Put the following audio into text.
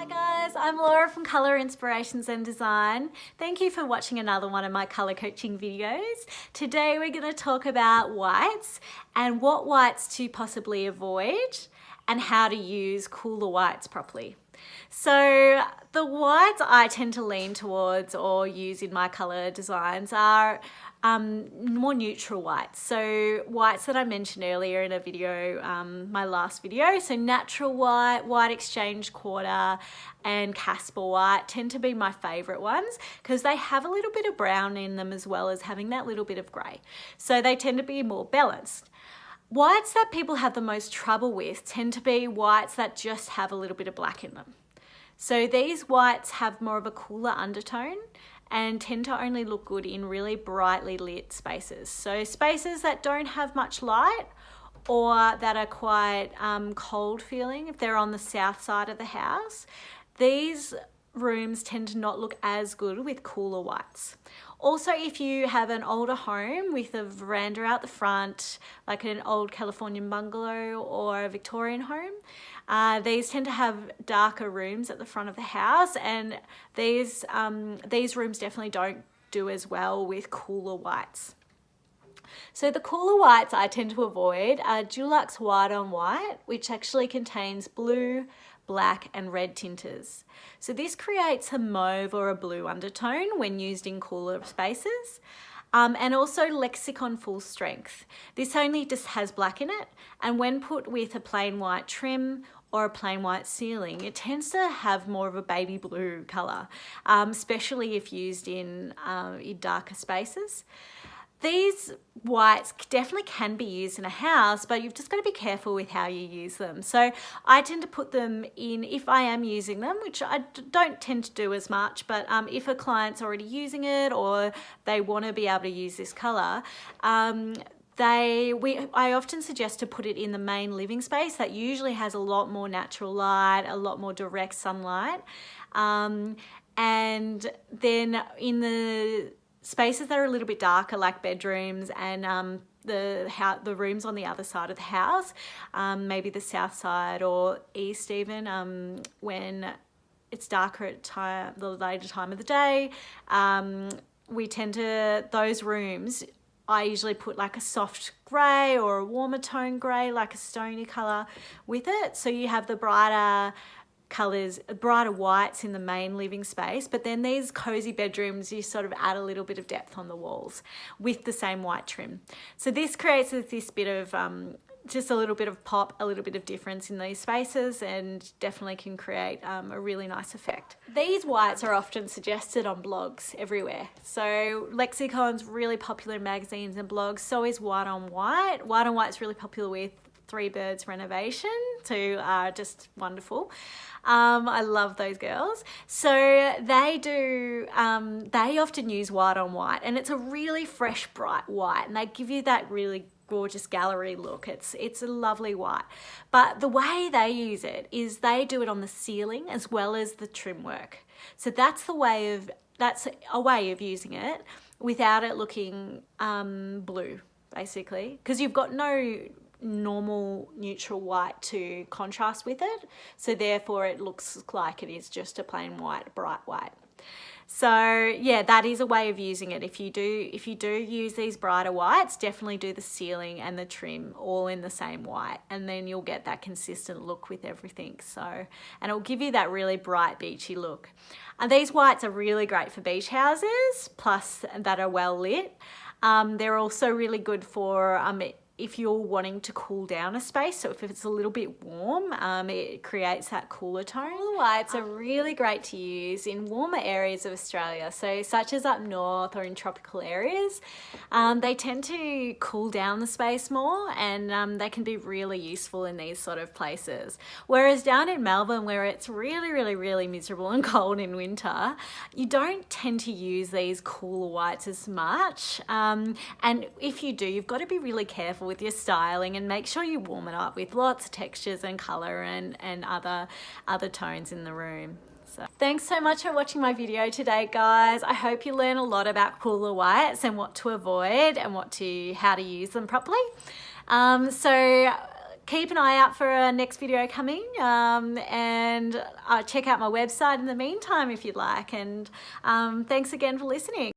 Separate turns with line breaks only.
Hi guys, I'm Laura from Colour Inspirations and Design. Thank you for watching another one of my colour coaching videos. Today we're going to talk about whites and what whites to possibly avoid and how to use cooler whites properly. So the whites I tend to lean towards or use in my colour designs are more neutral whites. So whites that I mentioned earlier in a video, my last video. So natural white, white exchange quarter and Casper white tend to be my favourite ones because they have a little bit of brown in them as well as having that little bit of grey. So they tend to be more balanced. Whites that people have the most trouble with tend to be whites that just have a little bit of black in them. So these whites have more of a cooler undertone and tend to only look good in really brightly lit spaces. So spaces that don't have much light or that are quite cold feeling, if they're on the south side of the house, these rooms tend to not look as good with cooler whites. Also, if you have an older home with a veranda out the front, like an old Californian bungalow or a Victorian home, these tend to have darker rooms at the front of the house, and these rooms definitely don't do as well with cooler whites. So the cooler whites I tend to avoid are Dulux White on White, which actually contains blue, black and red tinters. So this creates a mauve or a blue undertone when used in cooler spaces. And also Lexicon Full Strength. This only just has black in it, and when put with a plain white trim or a plain white ceiling, it tends to have more of a baby blue colour, especially if used in darker spaces. These whites definitely can be used in a house, but you've just got to be careful with how you use them. So I tend to put them in if I am using them, which I don't tend to do as much, but if a client's already using it or they want to be able to use this colour, I often suggest to put it in the main living space that usually has a lot more natural light, a lot more direct sunlight. And then in the spaces that are a little bit darker, like bedrooms and the rooms on the other side of the house, maybe the south side or east even, when it's darker at the later time of the day, we tend to, those rooms, I usually put like a soft grey or a warmer tone grey, like a stony colour with it. So you have the brighter colours, brighter whites in the main living space, but then these cozy bedrooms, you sort of add a little bit of depth on the walls with the same white trim. So this creates this bit of just a little bit of pop, a little bit of difference in these spaces, and definitely can create a really nice effect. These whites are often suggested on blogs everywhere. So Lexicon's really popular in magazines and blogs, so is White on White. White on White's really popular with Three Birds Renovation, who are just wonderful. I love those girls. So they do, they often use white on white, and it's a really fresh, bright white, and they give you that really gorgeous gallery look. It's a lovely white. But the way they use it is they do it on the ceiling as well as the trim work. So that's a way of using it without it looking blue, basically, because you've got no normal neutral white to contrast with it, so therefore it looks like it is just a plain white, bright white. So yeah, that is a way of using it. If you do use these brighter whites, definitely do the ceiling and the trim all in the same white, and then you'll get that consistent look with everything. So, and it'll give you that really bright beachy look. And these whites are really great for beach houses, plus that are well lit. They're also really good for if you're wanting to cool down a space, so if it's a little bit warm, it creates that cooler tone. Cooler whites are really great to use in warmer areas of Australia, so such as up north or in tropical areas. They tend to cool down the space more, and they can be really useful in these sort of places. Whereas down in Melbourne, where it's really, really, really miserable and cold in winter, you don't tend to use these cooler whites as much. And if you do, you've got to be really careful with your styling and make sure you warm it up with lots of textures and colour and other tones in the room. So thanks so much for watching my video today, guys. I hope you learn a lot about cooler whites and what to avoid and how to use them properly. So keep an eye out for our next video coming, and check out my website in the meantime if you'd like. And thanks again for listening.